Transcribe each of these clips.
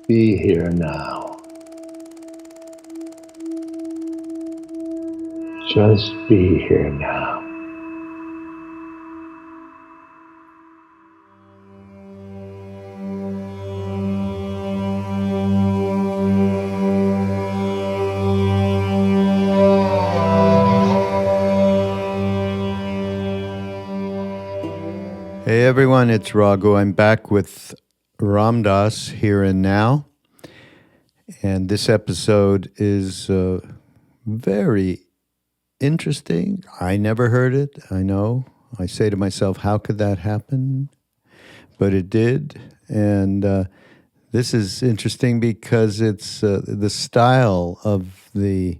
Be here now. Just be here now. Hey everyone, it's Raghu. I'm back with Ram Dass here and now. And this episode is very interesting. I never heard it. I know. I say to myself, how could that happen? But it did. And this is interesting because it's the style of the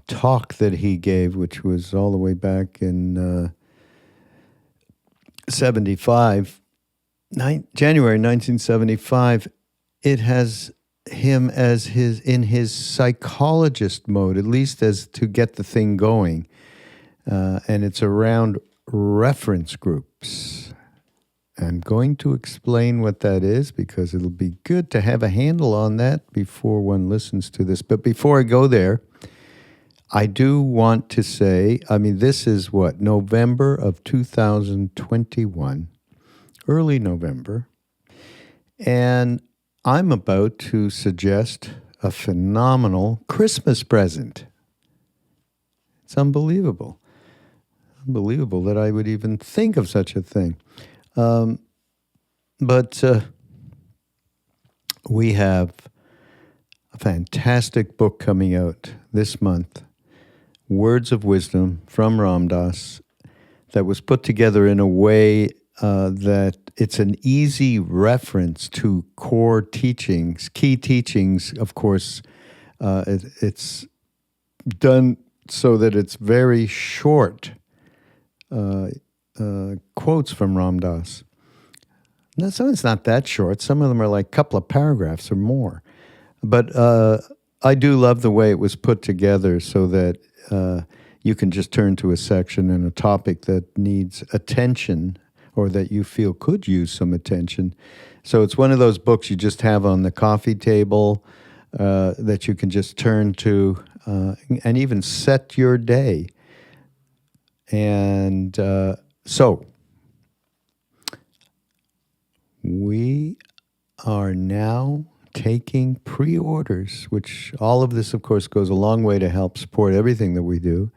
talk that he gave, which was all the way back in January 1975, it has him as in his psychologist mode, at least as to get the thing going. And it's around reference groups. I'm going to explain what that is because it'll be good to have a handle on that before one listens to this. But before I go there, I do want to say, this is November of 2021, early November, and I'm about to suggest a phenomenal Christmas present. It's unbelievable. Unbelievable that I would even think of such a thing. But we have a fantastic book coming out this month, Words of Wisdom from Ram Dass, that was put together in a way that it's an easy reference to core teachings, key teachings. Of course, it's done so that it's very short quotes from Ram Dass. Now, some of it's not that short. Some of them are like a couple of paragraphs or more. But I do love the way it was put together so that you can just turn to a section and a topic that needs attention or that you feel could use some attention. So it's one of those books you just have on the coffee table that you can just turn to and even set your day. And so we are now taking pre-orders, which all of this, of course, goes a long way to help support everything that we do.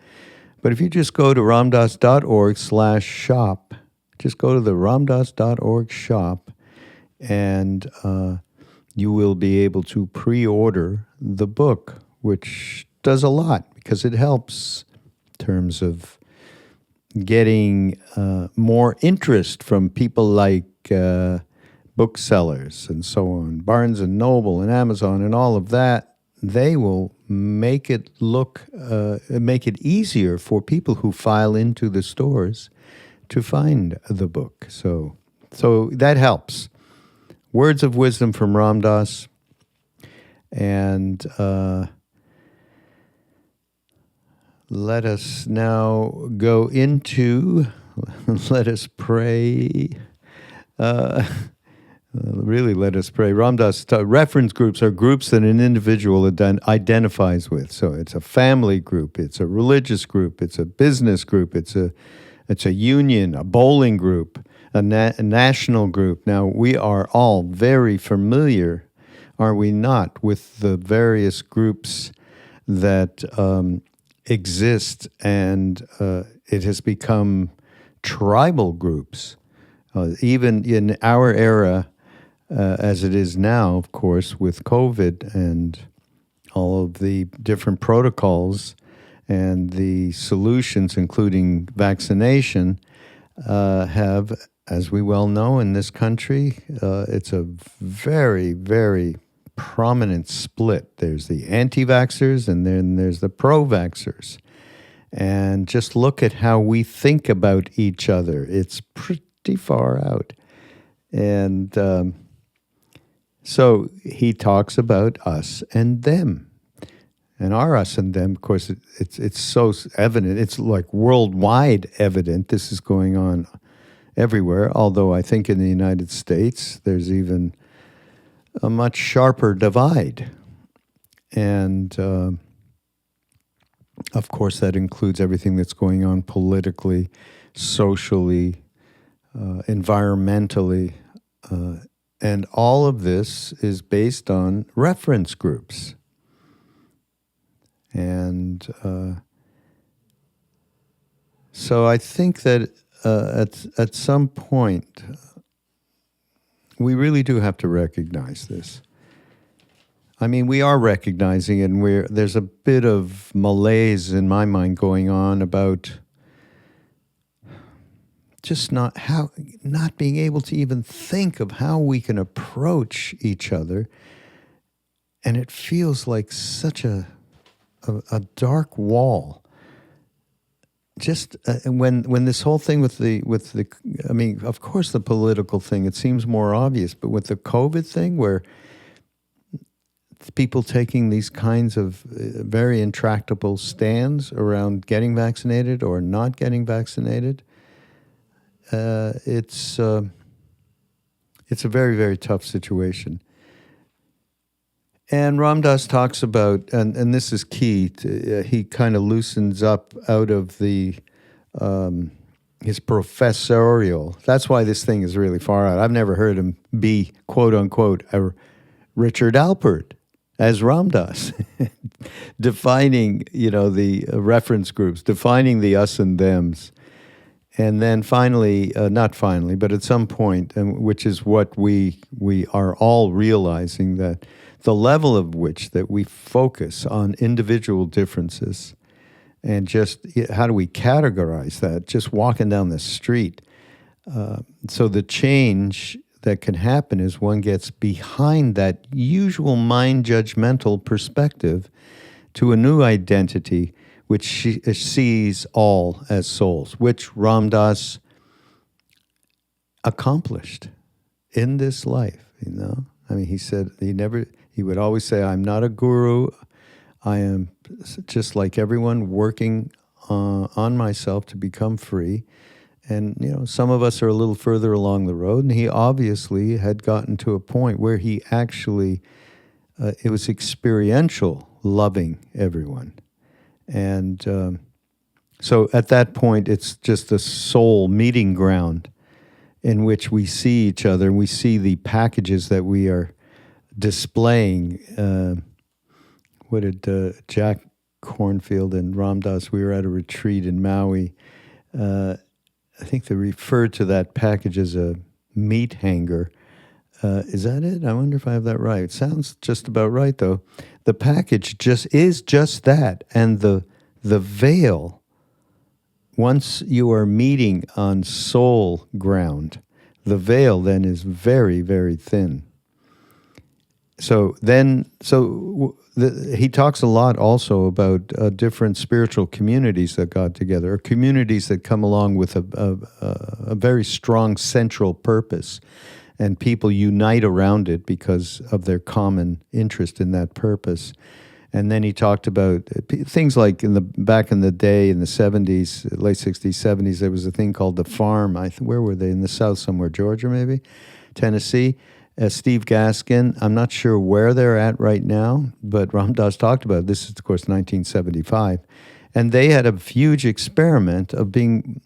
But if you just go to ramdass.org/shop, just go to the ramdass.org shop, and you will be able to pre-order the book, which does a lot because it helps in terms of getting more interest from people like booksellers and so on, Barnes and Noble and Amazon and all of that. They will make it make it easier for people who file into the stores to find the book. So that helps. Words of Wisdom from Ram Dass. And let us now go into, let us pray. Really, let us pray. Ram Dass, reference groups are groups that an individual identifies with. So it's a family group, it's a religious group, it's a business group, it's a union, a bowling group, a national group. Now, we are all very familiar, are we not, with the various groups that exist, and it has become tribal groups. Even in our era, as it is now, of course, with COVID and all of the different protocols and the solutions, including vaccination, have, as we well know in this country, it's a very, very prominent split. There's the anti-vaxxers and then there's the pro-vaxxers. And just look at how we think about each other. It's pretty far out. And so he talks about us and them. And our us and them, of course, it's so evident. It's like worldwide evident. This is going on everywhere, although I think in the United States there's even a much sharper divide. And of course, that includes everything that's going on politically, socially, environmentally. And all of this is based on reference groups. And so I think that at some point, we really do have to recognize this. I mean, we are recognizing it, and there's a bit of malaise in my mind going on about just not being able to even think of how we can approach each other. And it feels like such a dark wall. Just when this whole thing with the I mean, of course the political thing, it seems more obvious, but with the COVID thing, where people taking these kinds of very intractable stands around getting vaccinated or not getting vaccinated, it's a very, very tough situation. And Ram Dass talks about, and this is key, he kind of loosens up out of his professorial. That's why this thing is really far out. I've never heard him be, quote unquote, a Richard Alpert as Ram Dass, defining, the reference groups, defining the us and thems. And then finally, not finally, but at some point, which is what we are all realizing, that the level of which that we focus on individual differences and just how do we categorize that, just walking down the street. So the change that can happen is one gets behind that usual mind judgmental perspective to a new identity which sees all as souls, which Ram Dass accomplished in this life, I mean, he said he would always say, I'm not a guru. I am just like everyone working on myself to become free. And, some of us are a little further along the road, and he obviously had gotten to a point where he actually, it was experiential loving everyone. And so at that point, it's just a soul meeting ground in which we see each other, and we see the packages that we are displaying. What did Jack Cornfield and Ram Dass, we were at a retreat in Maui. I think they referred to that package as a meat hanger. Is that it? I wonder if I have that right. It sounds just about right, though. The package is just that. And the veil, once you are meeting on soul ground, the veil then is very, very thin. He talks a lot also about different spiritual communities that got together, or communities that come along with a very strong central purpose, and people unite around it because of their common interest in that purpose. And then he talked about things like back in the day, in the 70s, late 60s, 70s, there was a thing called the farm. Where were they? In the South somewhere, Georgia maybe, Tennessee. Steve Gaskin, I'm not sure where they're at right now, but Ram Dass talked about it. This is, of course, 1975. And they had a huge experiment of being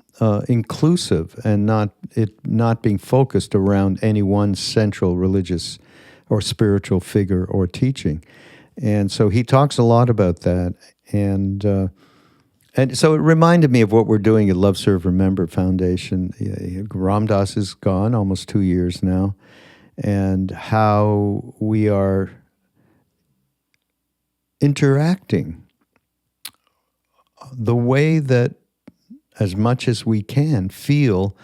inclusive and not being focused around any one central religious or spiritual figure or teaching. And so he talks a lot about that. And so it reminded me of what we're doing at Love, Serve, Remember Foundation. Ram Dass is gone, almost 2 years now. And how we are interacting the way that, as much as we can, feel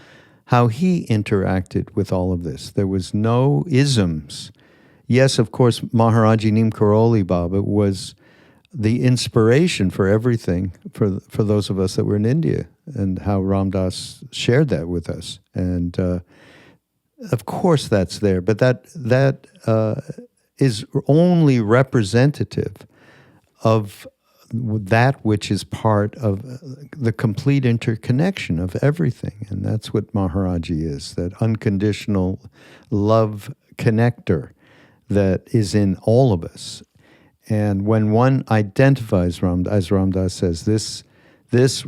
how he interacted with all of this. There was no isms. Yes, of course, Maharaji Neem Karoli Baba was the inspiration for everything for those of us that were in India, and how Ram Dass shared that with us. And of course that's there, but that is only representative of that which is part of the complete interconnection of everything. And that's what Maharaji is, that unconditional love connector that is in all of us. And when one identifies, as Ram Dass says, this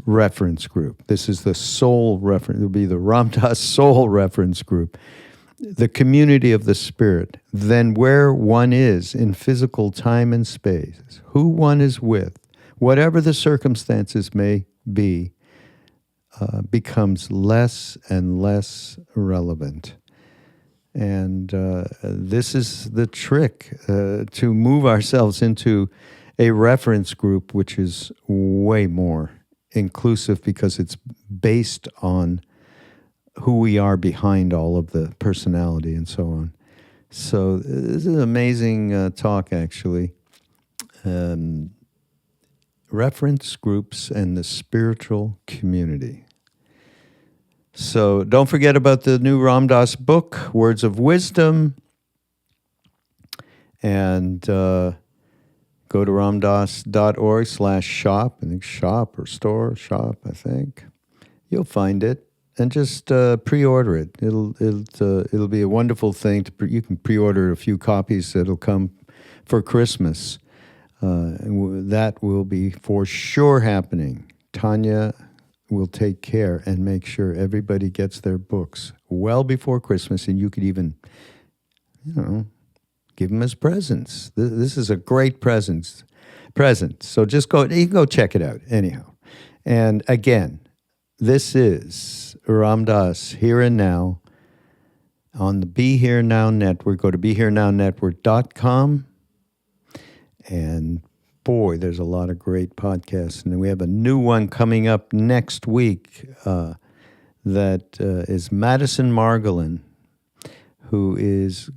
reference group, this is the soul reference, it will be the Ram Dass soul reference group, the community of the spirit, then where one is in physical time and space, who one is with, whatever the circumstances may be, becomes less and less relevant. And this is the trick, to move ourselves into a reference group which is way more inclusive, because it's based on who we are behind all of the personality and so on. So this is an amazing talk, actually. Reference groups and the spiritual community. So don't forget about the new Ram Dass book, Words of Wisdom, and go to ramdass.org/shop. I think shop or store, shop, I think. You'll find it, and just pre-order it. It'll be a wonderful thing. You can pre-order a few copies that'll come for Christmas. And that will be for sure happening. Tanya will take care and make sure everybody gets their books well before Christmas, and you could even, give them as presents. This is a great present. So just you can go check it out anyhow. And again, this is Ram Dass, Here and Now, on the Be Here Now Network. Go to BeHereNowNetwork.com. And boy, there's a lot of great podcasts. And we have a new one coming up next week that is Madison Margolin, who is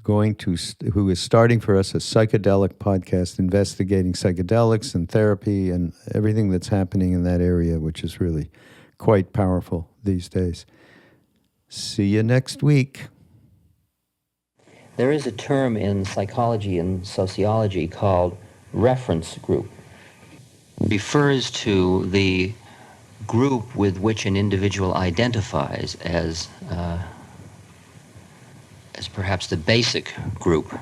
starting for us a psychedelic podcast investigating psychedelics and therapy and everything that's happening in that area, which is really quite powerful these days. See you next week. There is a term in psychology and sociology called reference group. It refers to the group with which an individual identifies as perhaps the basic group.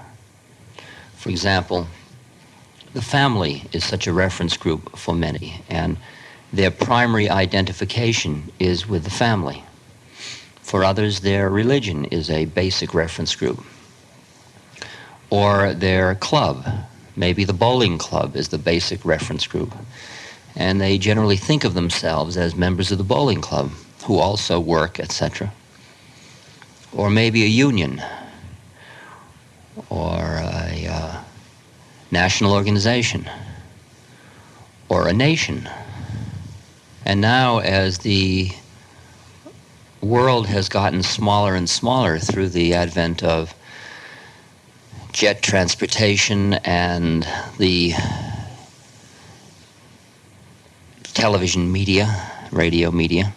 For example, the family is such a reference group for many, and their primary identification is with the family. For others, their religion is a basic reference group. Or their club, maybe the bowling club is the basic reference group. And they generally think of themselves as members of the bowling club who also work, etc. Or maybe a union, or a national organization, or a nation. And now, as the world has gotten smaller and smaller through the advent of jet transportation and the television media, radio media,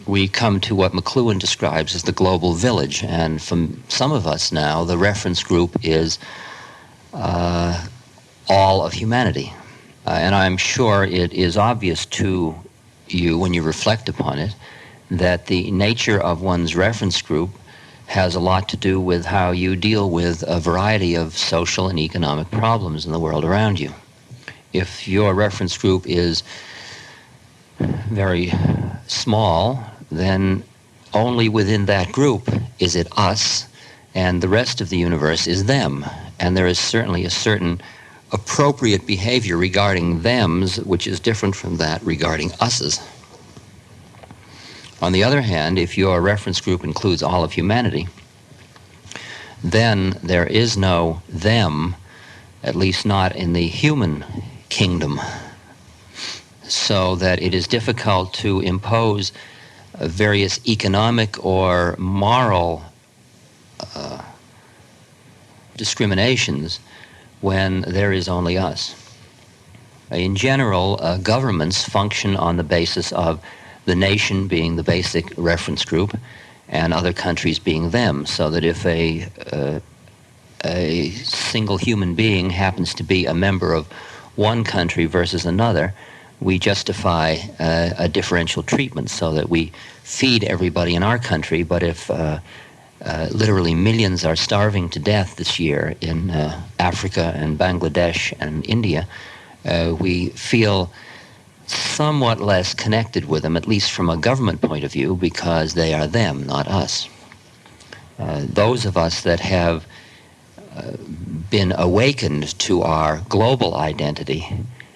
we come to what McLuhan describes as the global village. And for some of us now, the reference group is all of humanity. And I'm sure it is obvious to you when you reflect upon it that the nature of one's reference group has a lot to do with how you deal with a variety of social and economic problems in the world around you. If your reference group is very small, then only within that group is it us, and the rest of the universe is them. And there is certainly a certain appropriate behavior regarding thems which is different from that regarding us's. On the other hand, if your reference group includes all of humanity, then there is no them, at least not in the human kingdom, so that it is difficult to impose various economic or moral discriminations when there is only us. In general, governments function on the basis of the nation being the basic reference group and other countries being them, so that if a single human being happens to be a member of one country versus another, we justify a differential treatment so that we feed everybody in our country, but if Literally millions are starving to death this year in Africa and Bangladesh and India. We feel somewhat less connected with them, at least from a government point of view, because they are them, not us. Those of us that have been awakened to our global identity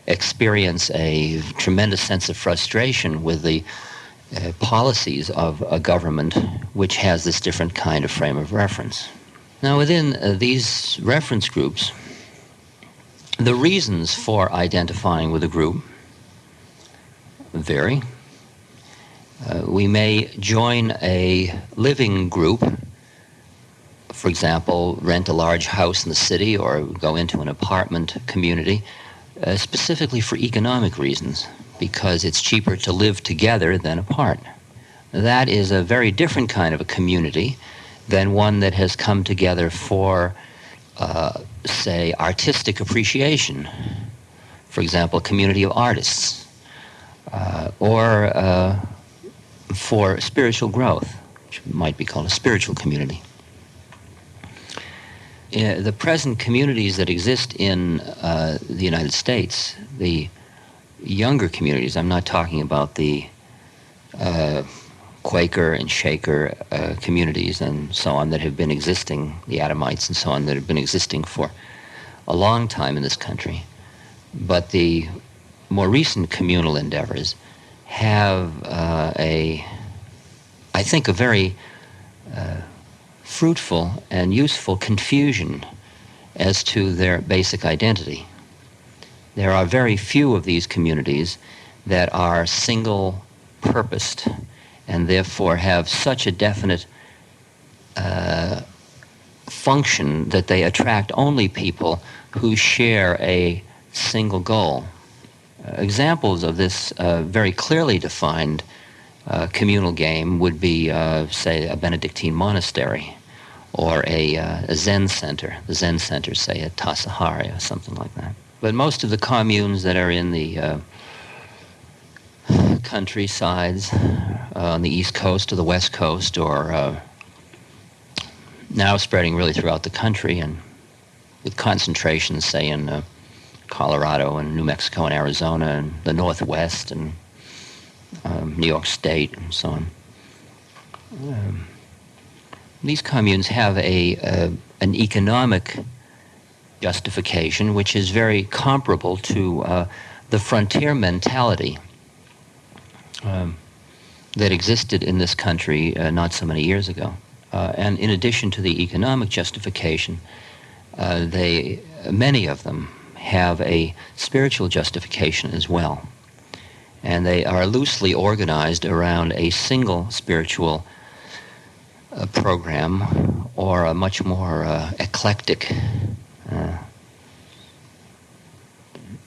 experience a tremendous sense of frustration with the policies of a government which has this different kind of frame of reference. Now, within these reference groups, the reasons for identifying with a group vary. We may join a living group, for example, rent a large house in the city or go into an apartment community, specifically for economic reasons, because it's cheaper to live together than apart. That is a very different kind of a community than one that has come together for, say, artistic appreciation. For example, a community of artists, or for spiritual growth, which might be called a spiritual community. The present communities that exist in the United States, the younger communities, I'm not talking about the Quaker and Shaker communities and so on that have been existing, the Adamites and so on, that have been existing for a long time in this country. But the more recent communal endeavors have I think, a very fruitful and useful confusion as to their basic identity. There are very few of these communities that are single-purposed and therefore have such a definite function that they attract only people who share a single goal. Examples of this very clearly defined communal game would be, say, a Benedictine monastery or a Zen center. The Zen centers, say, at Tassajara or something like that. But most of the communes that are in the countrysides on the East Coast or the West Coast, or now spreading really throughout the country, and with concentrations, say, in Colorado and New Mexico and Arizona and the Northwest and New York State and so on. These communes have an economic justification which is very comparable to the frontier mentality that existed in this country not so many years ago. And in addition to the economic justification, many of them have a spiritual justification as well. And they are loosely organized around a single spiritual program, or a much more eclectic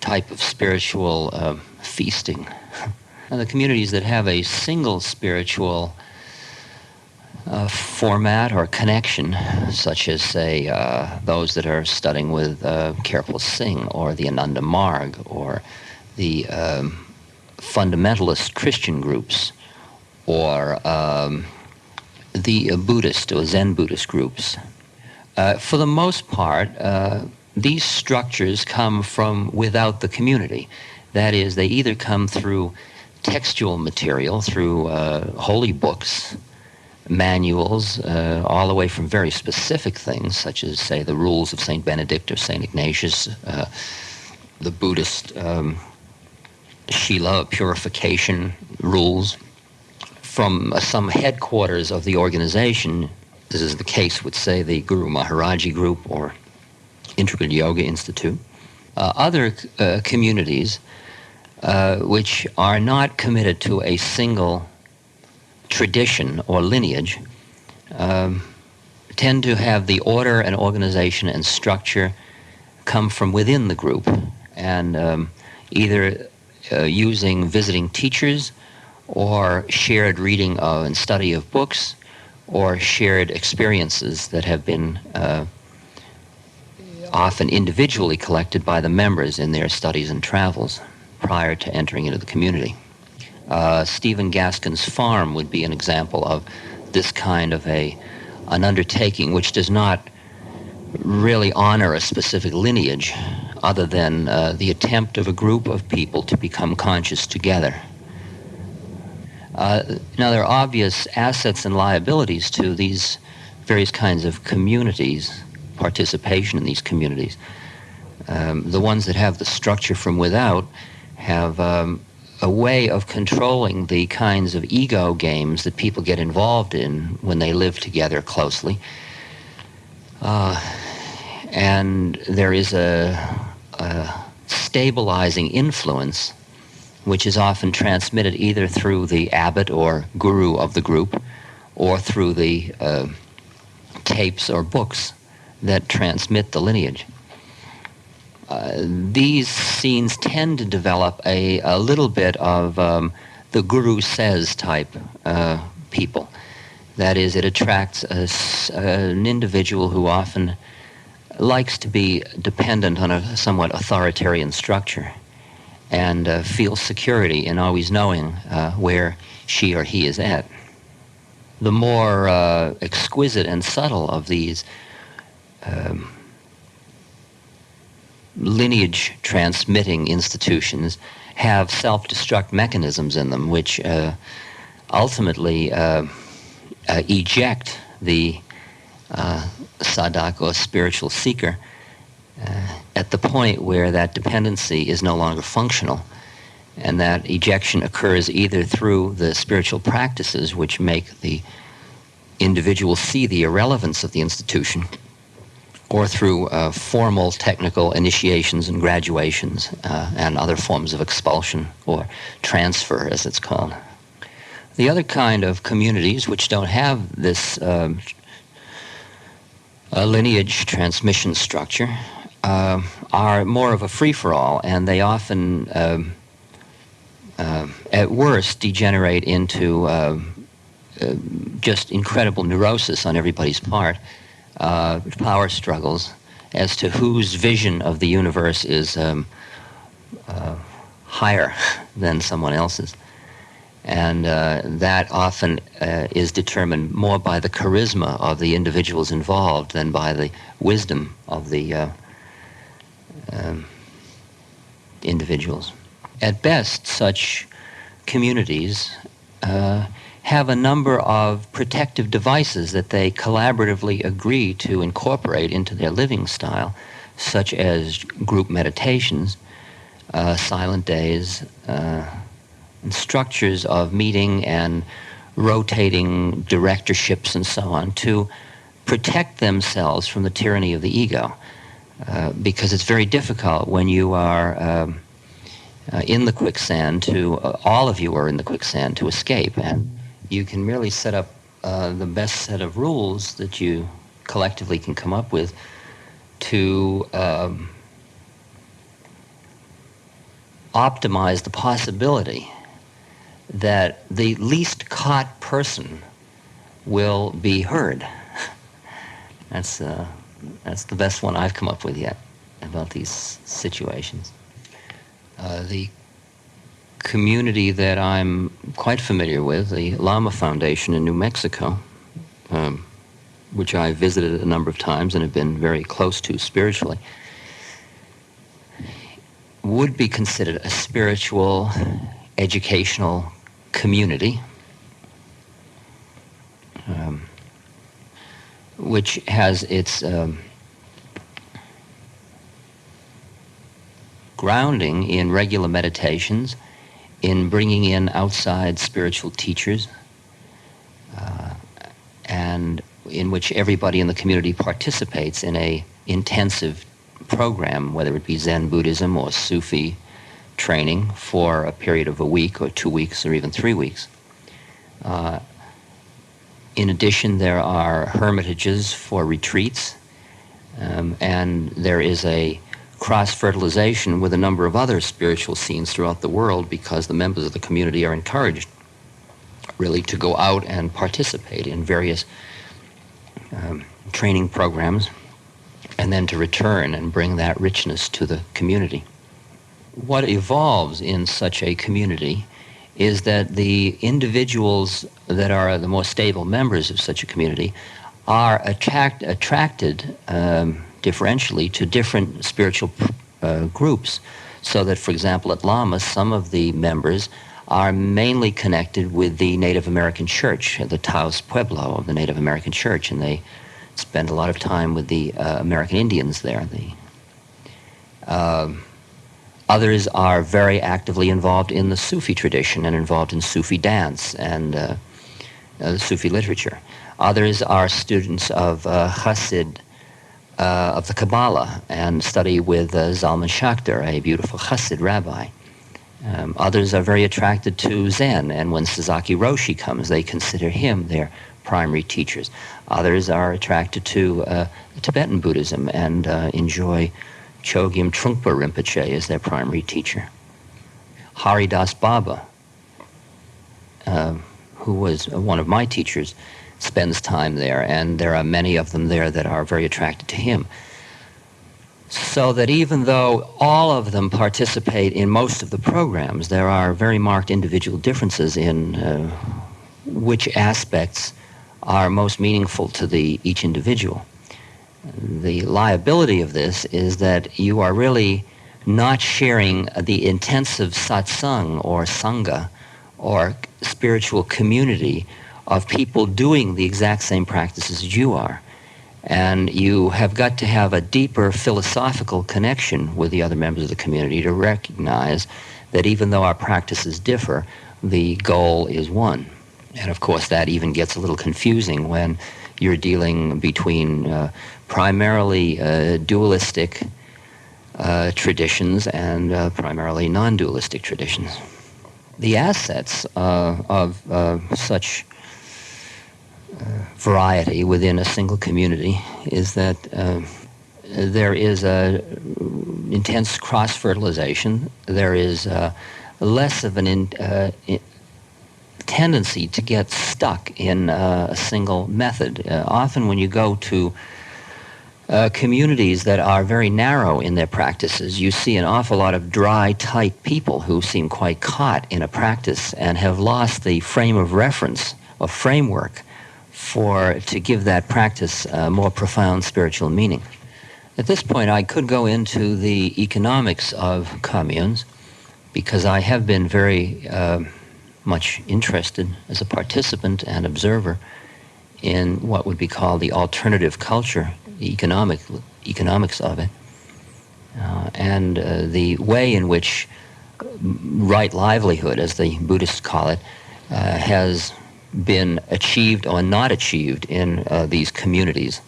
type of spiritual feasting. And the communities that have a single spiritual format or connection, such as, say, those that are studying with Kirpal Singh, or the Ananda Marg, or the fundamentalist Christian groups, or the Buddhist or Zen Buddhist groups. For the most part, these structures come from without the community. That is, they either come through textual material, through holy books, manuals, all the way from very specific things, such as, say, the rules of St. Benedict or St. Ignatius, the Buddhist Shila purification rules, from some headquarters of the organization. This is the case with, say, the Guru Maharaji Group or Integral Yoga Institute. Other communities which are not committed to a single tradition or lineage tend to have the order and organization and structure come from within the group, and either using visiting teachers, or shared reading and study of books, or shared experiences that have been often individually collected by the members in their studies and travels prior to entering into the community. Stephen Gaskin's farm would be an example of this kind of a an undertaking which does not really honor a specific lineage other than the attempt of a group of people to become conscious together. Now, there are obvious assets and liabilities to these various kinds of communities, participation in these communities. The ones that have the structure from without have a way of controlling the kinds of ego games that people get involved in when they live together closely. And there is a stabilizing influence which is often transmitted either through the abbot or guru of the group or through the tapes or books that transmit the lineage. These scenes tend to develop a little bit of the guru says type people. That is, it attracts an individual who often likes to be dependent on a somewhat authoritarian structure and feels security in always knowing where she or he is at. The more exquisite and subtle of these lineage transmitting institutions have self-destruct mechanisms in them which ultimately eject the sadhaka or spiritual seeker at the point where that dependency is no longer functional, and that ejection occurs either through the spiritual practices which make the individual see the irrelevance of the institution, or through formal technical initiations and graduations and other forms of expulsion or transfer, as it's called. The other kind of communities which don't have this lineage transmission structure are more of a free-for-all, and they often, at worst, degenerate into just incredible neurosis on everybody's part, power struggles as to whose vision of the universe is higher than someone else's. And that often is determined more by the charisma of the individuals involved than by the wisdom of the individuals. At best, such communities have a number of protective devices that they collaboratively agree to incorporate into their living style, such as group meditations, silent days, and structures of meeting and rotating directorships and so on to protect themselves from the tyranny of the ego. Because it's very difficult when you are in the quicksand to, all of you are in the quicksand, to escape. And you can merely set up the best set of rules that you collectively can come up with to optimize the possibility that the least caught person will be heard. That's the best one I've come up with yet about these situations. The community that I'm quite familiar with, the Lama Foundation in New Mexico, which I visited a number of times and have been very close to spiritually, would be considered a spiritual, educational community, which has its grounding in regular meditations, in bringing in outside spiritual teachers, and in which everybody in the community participates in a intensive program, whether it be Zen Buddhism or Sufi training for a period of a week or 2 weeks or even 3 weeks. In addition, there are hermitages for retreats, and there is a cross-fertilization with a number of other spiritual scenes throughout the world, because the members of the community are encouraged really to go out and participate in various training programs, and then to return and bring that richness to the community. What evolves in such a community is that the individuals that are the more stable members of such a community are attracted differentially to different spiritual groups. So that, for example, at Lama, some of the members are mainly connected with the Native American church, the Taos Pueblo of the Native American church, and they spend a lot of time with the American Indians there. Others are very actively involved in the Sufi tradition and involved in Sufi dance and Sufi literature. Others are students of Chassid, of the Kabbalah, and study with Zalman Schachter, a beautiful Chassid rabbi. Others are very attracted to Zen, and when Sasaki Roshi comes, they consider him their primary teachers. Others are attracted to Tibetan Buddhism and enjoy Chogyam Trungpa Rinpoche as their primary teacher. Haridas Baba, who was one of my teachers, spends time there, and there are many of them there that are very attracted to him. So that even though all of them participate in most of the programs, there are very marked individual differences in which aspects are most meaningful to each individual. The liability of this is that you are really not sharing the intensive satsang or sangha or spiritual community of people doing the exact same practices as you are. And you have got to have a deeper philosophical connection with the other members of the community to recognize that even though our practices differ, the goal is one. And of course that even gets a little confusing when you're dealing between primarily dualistic traditions and primarily non-dualistic traditions. The assets of such variety within a single community is that there is a intense cross-fertilization. There is less of an tendency to get stuck in a single method. Often when you go to communities that are very narrow in their practices, you see an awful lot of dry, tight people who seem quite caught in a practice and have lost the frame of reference or framework to give that practice a more profound spiritual meaning. At this point, I could go into the economics of communes because I have been very much interested as a participant and observer in what would be called the alternative culture, the economics of it, and the way in which right livelihood, as the Buddhists call it, has been achieved or not achieved in these communities.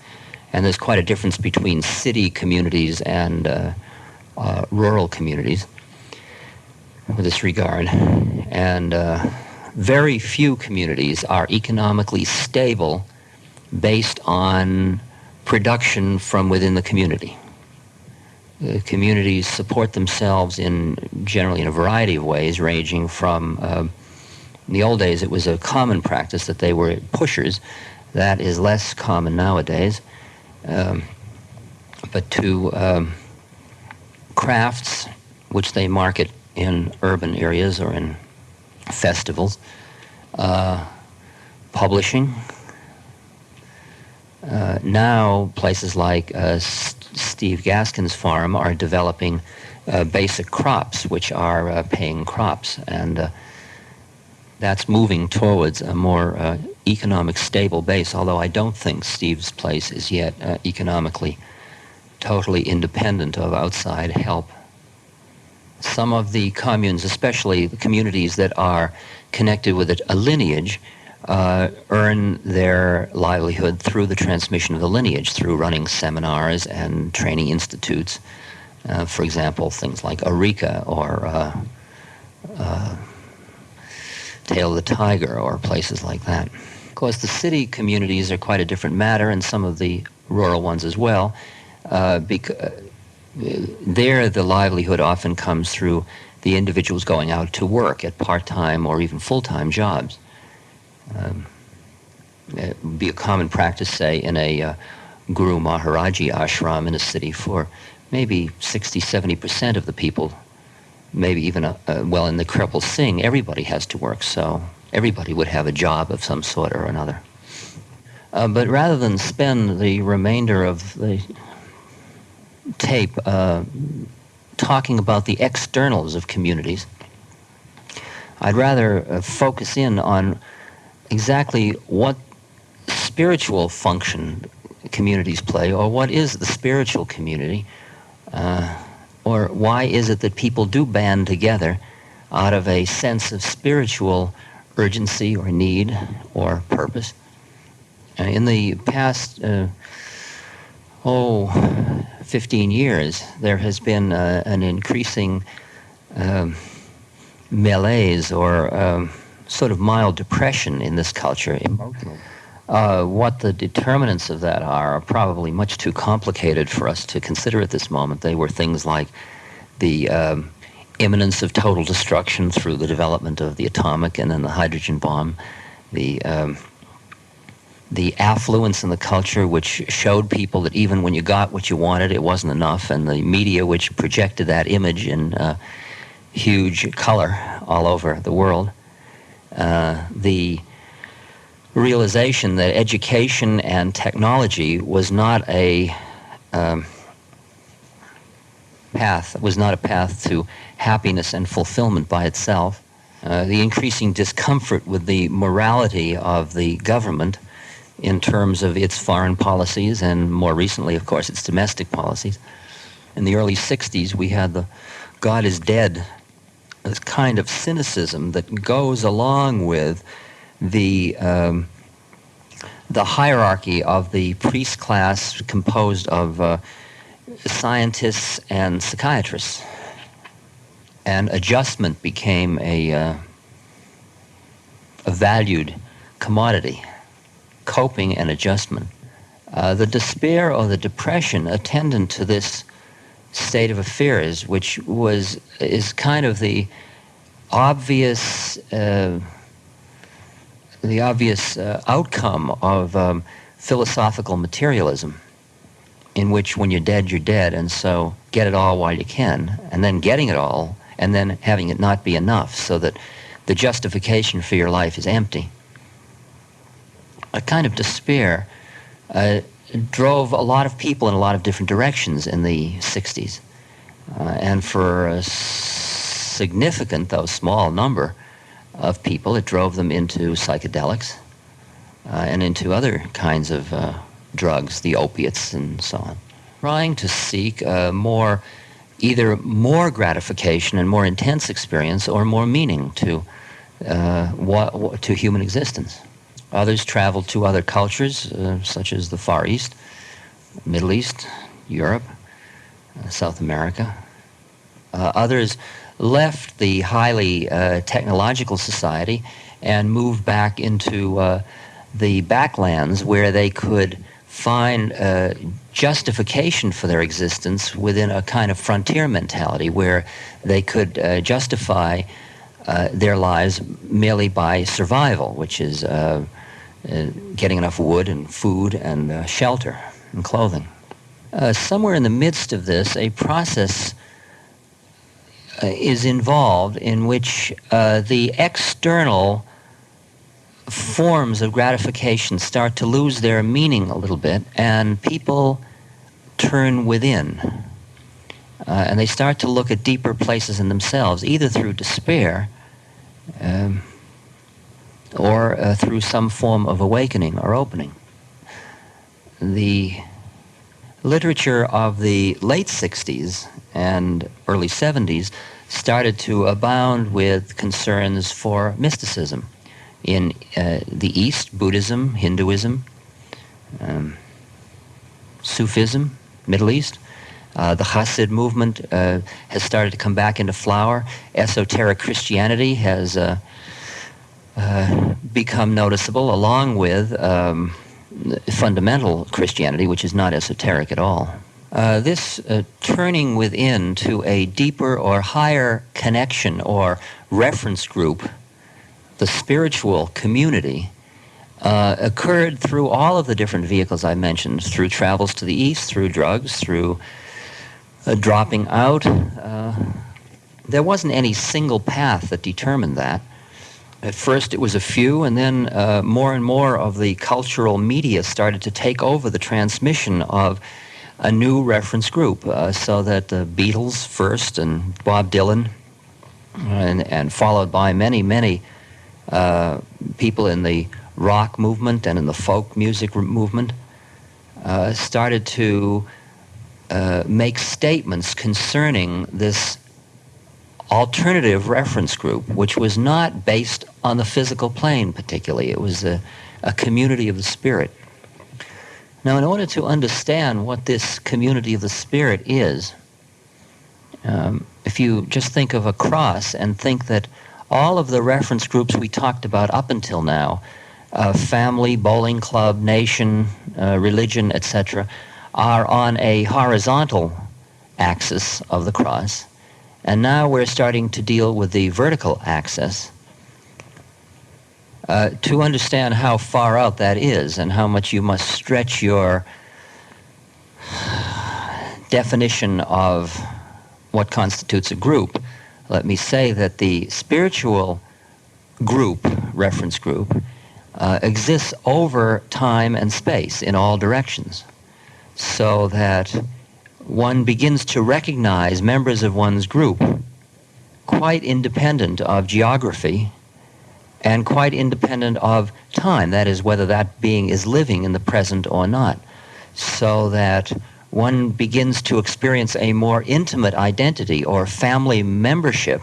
And there's quite a difference between city communities and rural communities with this regard. And very few communities are economically stable based on production from within the community. The communities support themselves generally in a variety of ways, ranging from in the old days, it was a common practice that they were pushers. That is less common nowadays. But to crafts, which they market in urban areas or in festivals, publishing. Now, places like Steve Gaskin's farm are developing basic crops, which are paying crops, and that's moving towards a more economic stable base, although I don't think Steve's place is yet economically totally independent of outside help. Some of the communes, especially the communities that are connected with a lineage, earn their livelihood through the transmission of the lineage, through running seminars and training institutes. For example, things like Eureka or Tail of the Tiger or places like that. Of course, the city communities are quite a different matter, and some of the rural ones as well. There, the livelihood often comes through the individuals going out to work at part-time or even full-time jobs. It would be a common practice, say, in a Guru Maharaji ashram in a city for maybe 60-70% of the people, maybe even, in the Kripal Singh, everybody has to work, so everybody would have a job of some sort or another. But rather than spend the remainder of the tape talking about the externals of communities, I'd rather focus in on exactly what spiritual function communities play, or what is the spiritual community, or why is it that people do band together out of a sense of spiritual urgency or need or purpose. In the past 15 years, there has been an increasing malaise or sort of mild depression in this culture. What the determinants of that are probably much too complicated for us to consider at this moment. They were things like the imminence of total destruction through the development of the atomic and then the hydrogen bomb, the affluence in the culture which showed people that even when you got what you wanted, it wasn't enough, and the media which projected that image in huge color all over the world. The realization that education and technology was not a path to happiness and fulfillment by itself. The increasing discomfort with the morality of the government in terms of its foreign policies and more recently, of course, its domestic policies. In the early 60s, we had the God is dead, this kind of cynicism that goes along with the hierarchy of the priest class composed of scientists and psychiatrists. And adjustment became a valued commodity, coping and adjustment. The despair or the depression attendant to this state of affairs, which is kind of the obvious outcome of philosophical materialism, in which when you're dead, and so get it all while you can, and then getting it all, and then having it not be enough, so that the justification for your life is empty. A kind of despair drove a lot of people in a lot of different directions in the 60s. And for a significant, though small, number of people, it drove them into psychedelics and into other kinds of drugs, the opiates and so on. Trying to seek either more gratification and more intense experience or more meaning to human existence. Others traveled to other cultures, such as the Far East, Middle East, Europe, South America. Others left the highly technological society and moved back into the backlands where they could find justification for their existence within a kind of frontier mentality where they could justify their lives merely by survival, which is getting enough wood and food and shelter and clothing. Somewhere in the midst of this, a process is involved in which the external forms of gratification start to lose their meaning a little bit, and people turn within. And they start to look at deeper places in themselves, either through despair or through some form of awakening or opening. The literature of the late 60s and early 70s started to abound with concerns for mysticism. In the East, Buddhism, Hinduism, Sufism, Middle East. The Hasid movement has started to come back into flower. Esoteric Christianity has become noticeable, along with fundamental Christianity, which is not esoteric at all. This turning within to a deeper or higher connection or reference group, the spiritual community, occurred through all of the different vehicles I mentioned, through travels to the East, through drugs, through dropping out. There wasn't any single path that determined that. At first it was a few, and then more and more of the cultural media started to take over the transmission of a new reference group, so that the Beatles first and Bob Dylan, and followed by many, many people in the rock movement and in the folk music movement, started to make statements concerning this alternative reference group, which was not based on the physical plane particularly. It was a community of the spirit. Now, in order to understand what this community of the spirit is, if you just think of a cross and think that all of the reference groups we talked about up until now, family, bowling club, nation, religion, etc., are on a horizontal axis of the cross. And now we're starting to deal with the vertical axis. To understand how far out that is and how much you must stretch your definition of what constitutes a group, let me say that the spiritual group, reference group, exists over time and space in all directions, so that one begins to recognize members of one's group quite independent of geography and quite independent of time, that is, whether that being is living in the present or not, so that one begins to experience a more intimate identity or family membership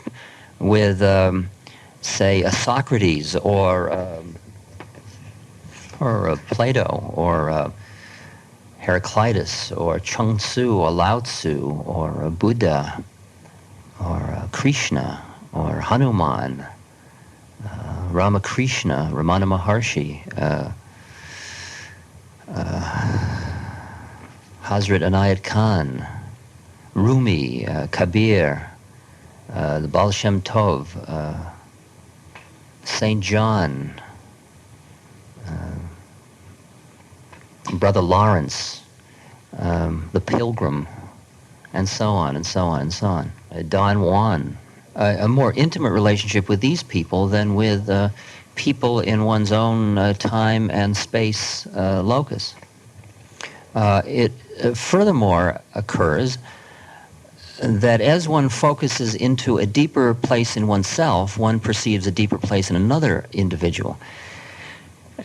with, say, a Socrates or a Plato or Heraclitus or Chung Tzu or Lao Tzu or a Buddha or Krishna or Hanuman, Ramakrishna, Ramana Maharshi, Hazrat Inayat Khan, Rumi, Kabir, the Baal Shem Tov, St. John, Brother Lawrence, the Pilgrim, and so on and so on and so on. Don Juan. A more intimate relationship with these people than with people in one's own time and space locus. It furthermore occurs that as one focuses into a deeper place in oneself, one perceives a deeper place in another individual.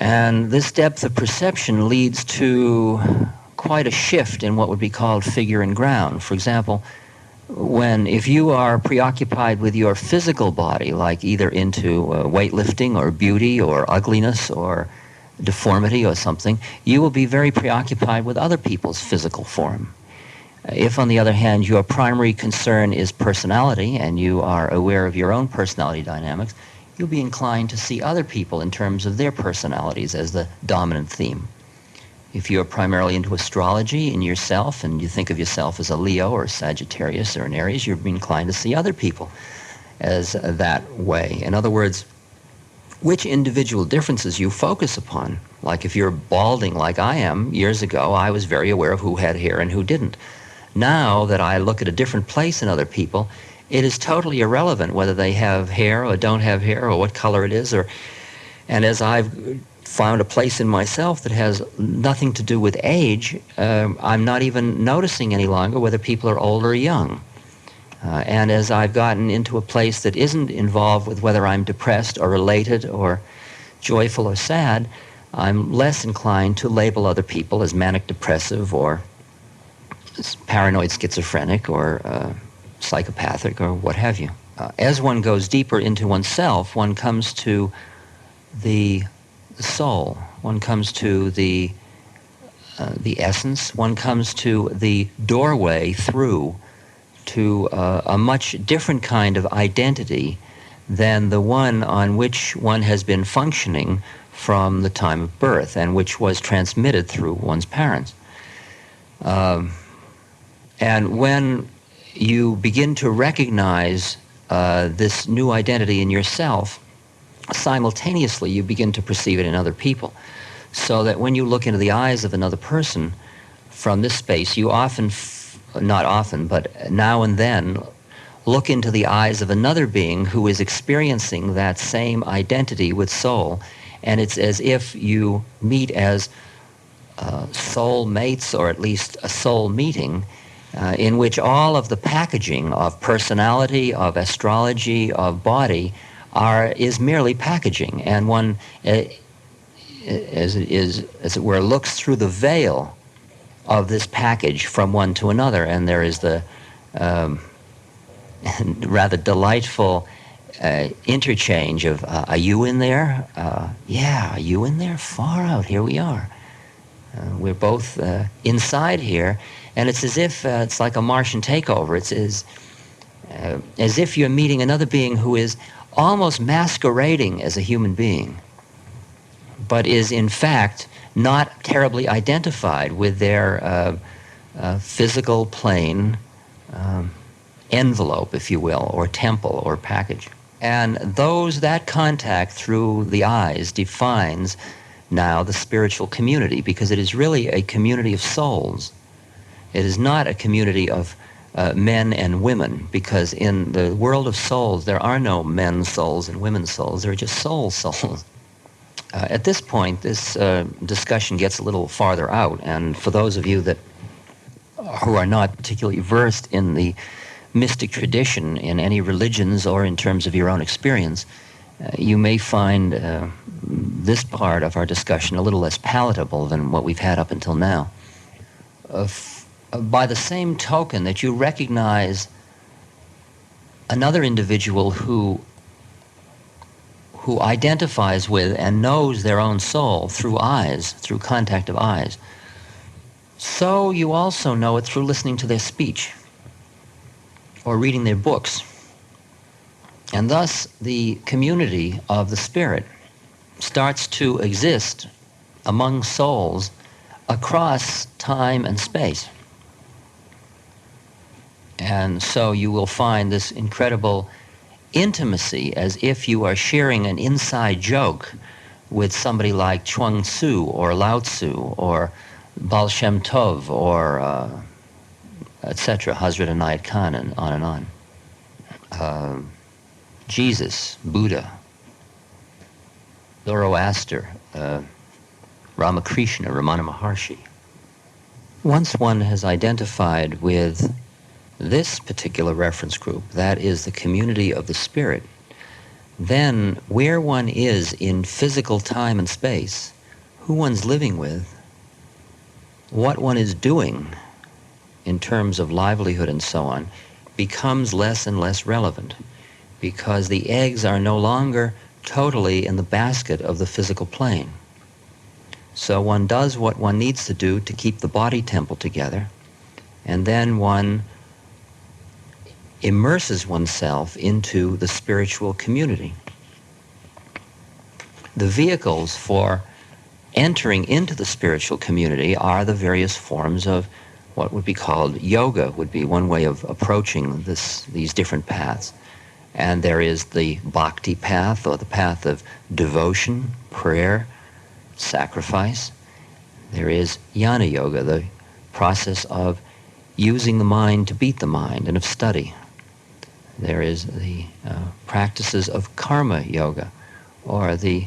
And this depth of perception leads to quite a shift in what would be called figure and ground. For example, if you are preoccupied with your physical body, like either into weightlifting or beauty or ugliness or deformity or something, you will be very preoccupied with other people's physical form. If, on the other hand, your primary concern is personality and you are aware of your own personality dynamics, you'll be inclined to see other people in terms of their personalities as the dominant theme. If you're primarily into astrology in yourself and you think of yourself as a Leo or a Sagittarius or an Aries, you're inclined to see other people as that way. In other words, which individual differences you focus upon. Like if you're balding like I am, years ago I was very aware of who had hair and who didn't. Now that I look at a different place in other people, it is totally irrelevant whether they have hair or don't have hair or what color it is. And as I've found a place in myself that has nothing to do with age, I'm not even noticing any longer whether people are old or young. And as I've gotten into a place that isn't involved with whether I'm depressed or elated or joyful or sad, I'm less inclined to label other people as manic depressive or paranoid schizophrenic or psychopathic or what have you. As one goes deeper into oneself, one comes to the soul, one comes to the essence, one comes to the doorway through to a much different kind of identity than the one on which one has been functioning from the time of birth and which was transmitted through one's parents. And when you begin to recognize this new identity in yourself, simultaneously you begin to perceive it in other people. So that when you look into the eyes of another person from this space, you often, not often, but now and then, look into the eyes of another being who is experiencing that same identity with soul, and it's as if you meet as soul mates, or at least a soul meeting, in which all of the packaging of personality, of astrology, of body is merely packaging, and one, as it were, looks through the veil of this package from one to another, and there is the rather delightful interchange of, are you in there? Yeah, are you in there? Far out, here we are. We're both inside here, and it's as if it's like a Martian takeover. It's as if you're meeting another being who is almost masquerading as a human being, but is in fact not terribly identified with their physical plane envelope, if you will, or temple or package. And that contact through the eyes defines now the spiritual community, because it is really a community of souls. It is not a community of men and women, because in the world of souls there are no men's souls and women's souls. There are just souls. At this point, this discussion gets a little farther out, and for those of you who are not particularly versed in the mystic tradition in any religions or in terms of your own experience, you may find this part of our discussion a little less palatable than what we've had up until now. By the same token that you recognize another individual who identifies with and knows their own soul through eyes, through contact of eyes, so you also know it through listening to their speech or reading their books. And thus, the community of the spirit starts to exist among souls across time and space. And so you will find this incredible intimacy, as if you are sharing an inside joke with somebody like Chuang Tzu or Lao Tzu or Baal Shem Tov or etc., Hazrat Inayat Khan, and on. Jesus, Buddha, Zoroaster, Ramakrishna, Ramana Maharshi. Once one has identified with this particular reference group, that is the community of the spirit, then where one is in physical time and space, who one's living with, what one is doing in terms of livelihood and so on, becomes less and less relevant, because the eggs are no longer totally in the basket of the physical plane. So one does what one needs to do to keep the body temple together, and then one immerses oneself into the spiritual community. The vehicles for entering into the spiritual community are the various forms of what would be called yoga, would be one way of approaching these different paths. And there is the bhakti path, or the path of devotion, prayer, sacrifice. There is jnana yoga, the process of using the mind to beat the mind, and of study. There is the practices of karma yoga, or the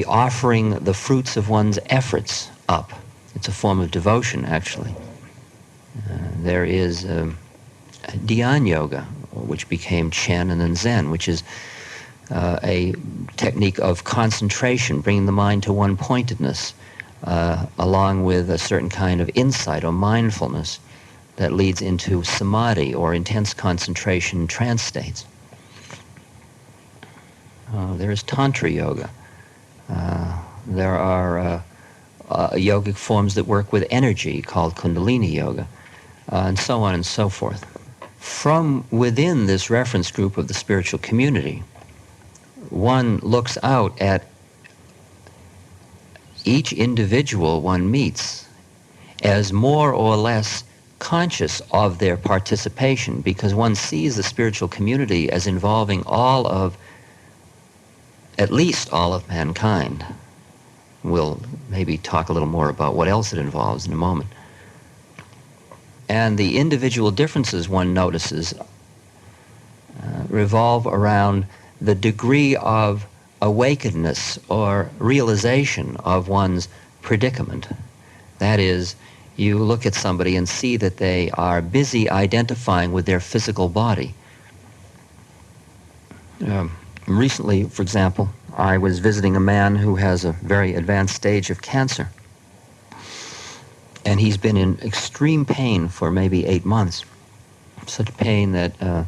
offering the fruits of one's efforts up. It's a form of devotion, actually. There is Dhyan yoga, which became Chen and then Zen, which is a technique of concentration, bringing the mind to one-pointedness, along with a certain kind of insight or mindfulness that leads into samadhi, or intense concentration trance states. There is Tantra yoga. There are yogic forms that work with energy, called Kundalini yoga, and so on and so forth. From within this reference group of the spiritual community, one looks out at each individual one meets as more or less conscious of their participation, because one sees the spiritual community as involving at least all of mankind. We'll maybe talk a little more about what else it involves in a moment. And the individual differences one notices revolve around the degree of awakenedness or realization of one's predicament. That is, you look at somebody and see that they are busy identifying with their physical body. Recently, for example, I was visiting a man who has a very advanced stage of cancer. And he's been in extreme pain for maybe 8 months. Such pain that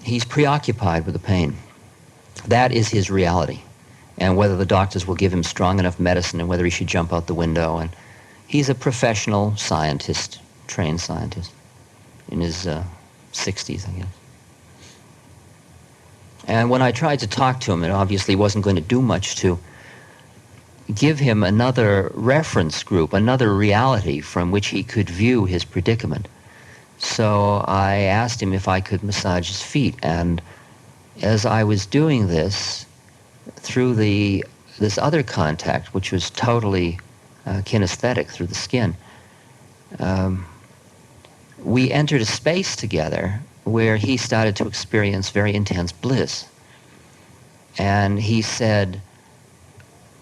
he's preoccupied with the pain. That is his reality. And whether the doctors will give him strong enough medicine and whether he should jump out the window. And he's a professional scientist, trained scientist, in his 60s, I guess. And when I tried to talk to him, it obviously wasn't going to do much to give him another reference group, another reality from which he could view his predicament. So I asked him if I could massage his feet, and as I was doing this, through this other contact, which was totally kinesthetic through the skin, we entered a space together where he started to experience very intense bliss. And he said,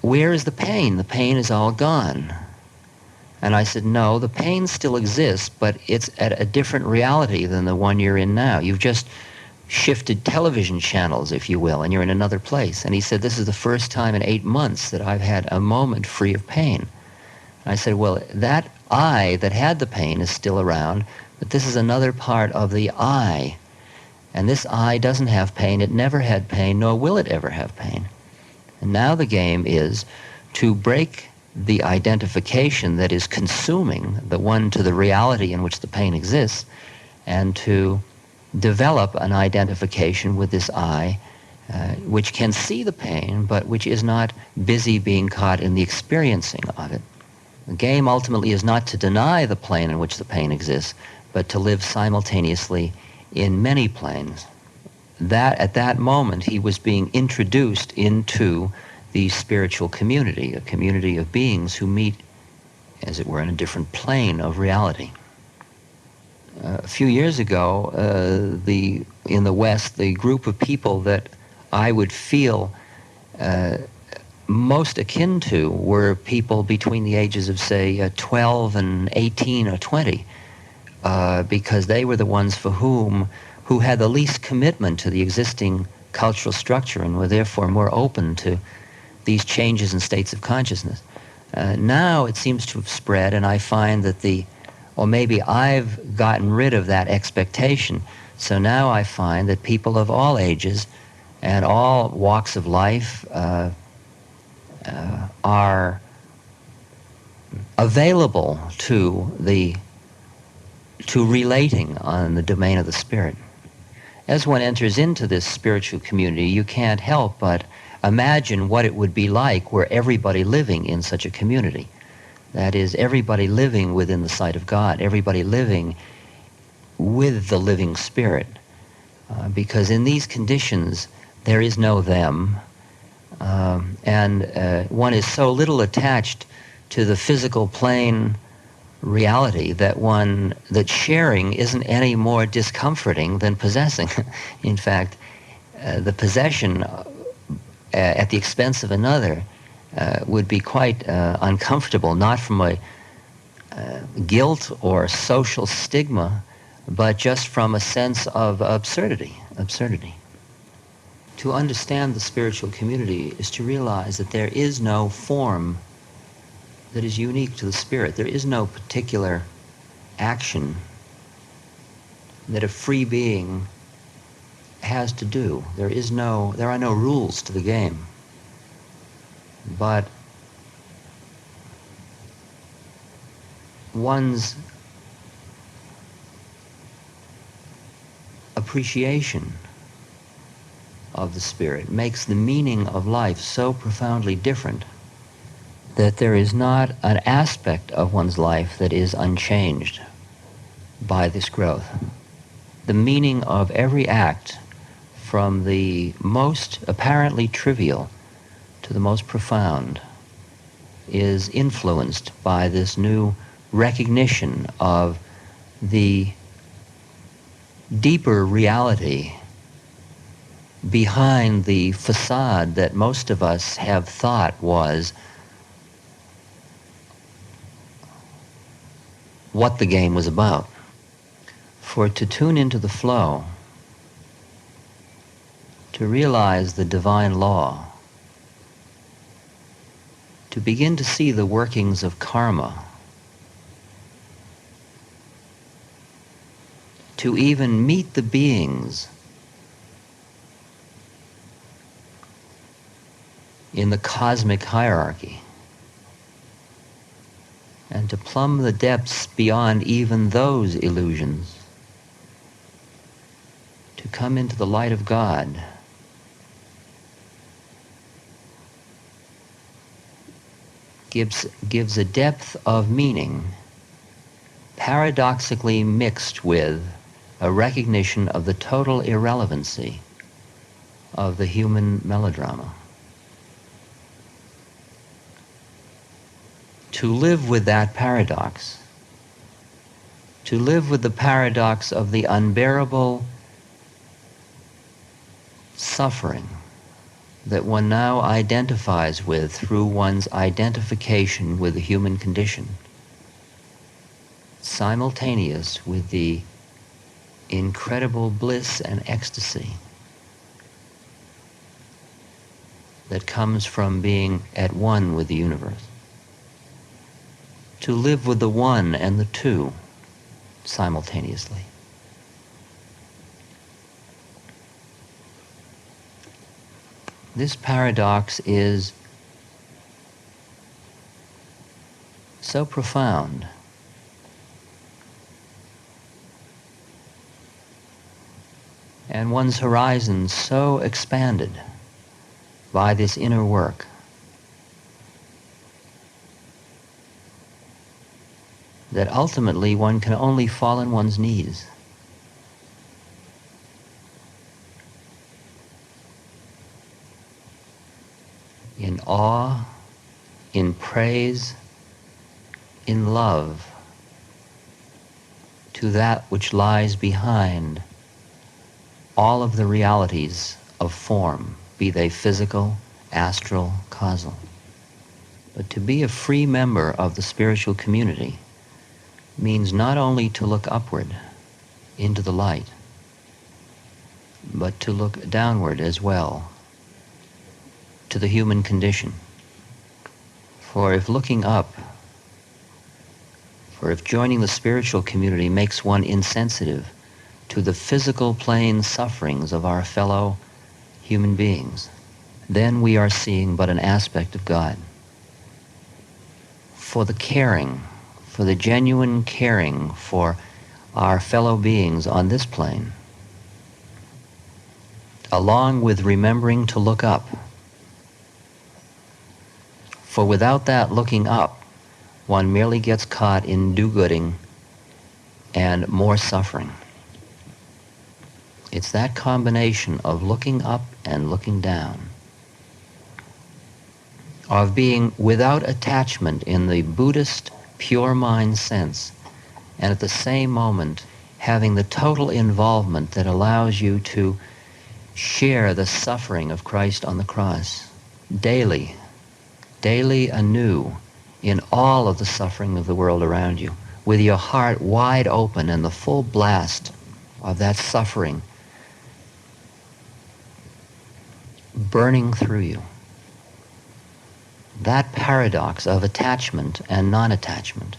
"Where is the pain? The pain is all gone." And I said, "No, the pain still exists, but it's at a different reality than the one you're in now. You've just shifted television channels, if you will, and you're in another place." And he said, "This is the first time in 8 months that I've had a moment free of pain." And I said, "Well, that I that had the pain is still around, but this is another part of the I. And this I doesn't have pain. It never had pain, nor will it ever have pain. And now the game is to break the identification that is consuming the one to the reality in which the pain exists, and to develop an identification with this I, which can see the pain, but which is not busy being caught in the experiencing of it. The game ultimately is not to deny the plane in which the pain exists, but to live simultaneously in many planes. That at that moment he was being introduced into the spiritual community, a community of beings who meet, as it were, in a different plane of reality. A few years ago, in the West, the group of people that I would feel most akin to were people between the ages of, say, 12 and 18 or 20, because they were the ones who had the least commitment to the existing cultural structure and were therefore more open to these changes in states of consciousness. Now it seems to have spread, and I find that or maybe I've gotten rid of that expectation. So now I find that people of all ages and all walks of life are available to relating on the domain of the spirit. As one enters into this spiritual community, you can't help but imagine what it would be like were everybody living in such a community. That is, everybody living within the sight of God, everybody living with the living spirit. Because in these conditions, there is no them, and one is so little attached to the physical plane reality that sharing isn't any more discomforting than possessing. In fact, the possession at the expense of another would be quite uncomfortable, not from a guilt or social stigma, but just from a sense of absurdity. To understand the spiritual community is to realize that there is no form that is unique to the spirit. There is no particular action that a free being has to do. There are no rules to the game. But one's appreciation of the spirit makes the meaning of life so profoundly different that there is not an aspect of one's life that is unchanged by this growth. The meaning of every act, from the most apparently trivial to the most profound, is influenced by this new recognition of the deeper reality behind the facade that most of us have thought was what the game was about. For to tune into the flow, to realize the divine law, to begin to see the workings of karma, to even meet the beings in the cosmic hierarchy, and to plumb the depths beyond even those illusions, to come into the light of God, gives a depth of meaning paradoxically mixed with a recognition of the total irrelevancy of the human melodrama. To live with that paradox, to live with the paradox of the unbearable suffering that one now identifies with through one's identification with the human condition, simultaneous with the incredible bliss and ecstasy that comes from being at one with the universe. To live with the one and the two simultaneously. This paradox is so profound and one's horizon so expanded by this inner work that ultimately one can only fall on one's knees. In awe, in praise, in love to that which lies behind all of the realities of form, be they physical, astral, causal. But to be a free member of the spiritual community means not only to look upward into the light, but to look downward as well to the human condition. For if looking up, for if joining the spiritual community makes one insensitive to the physical plane sufferings of our fellow human beings, then we are seeing but an aspect of God. For the caring, for the genuine caring for our fellow beings on this plane, along with remembering to look up. For without that looking up, one merely gets caught in do-gooding and more suffering. It's that combination of looking up and looking down, of being without attachment in the Buddhist pure mind sense, and at the same moment having the total involvement that allows you to share the suffering of Christ on the cross daily anew in all of the suffering of the world around you, with your heart wide open and the full blast of that suffering burning through you. That paradox of attachment and non-attachment,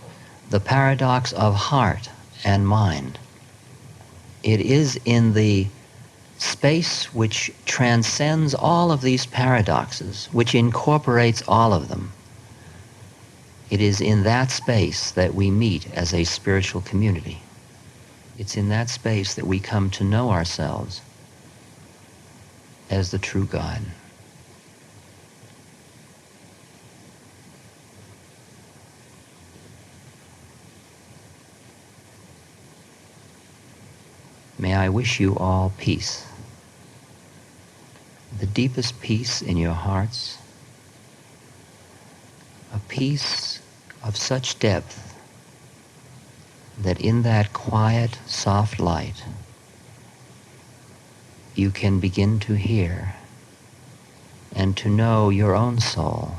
the paradox of heart and mind, it is in the space which transcends all of these paradoxes, which incorporates all of them. It is in that space that we meet as a spiritual community. It's in that space that we come to know ourselves as the true God. May I wish you all peace. The deepest peace in your hearts, a peace of such depth that in that quiet, soft light, you can begin to hear and to know your own soul,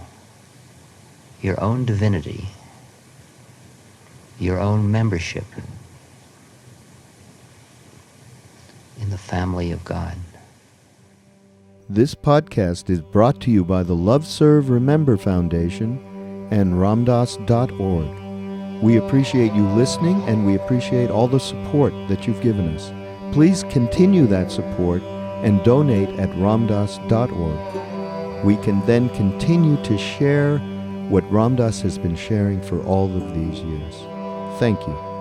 your own divinity, your own membership in the family of God. This podcast is brought to you by the Love Serve Remember Foundation and ramdas.org. We appreciate you listening, and we appreciate all the support that you've given us. Please continue that support and donate at ramdas.org. We can then continue to share what Ram Dass has been sharing for all of these years. Thank you.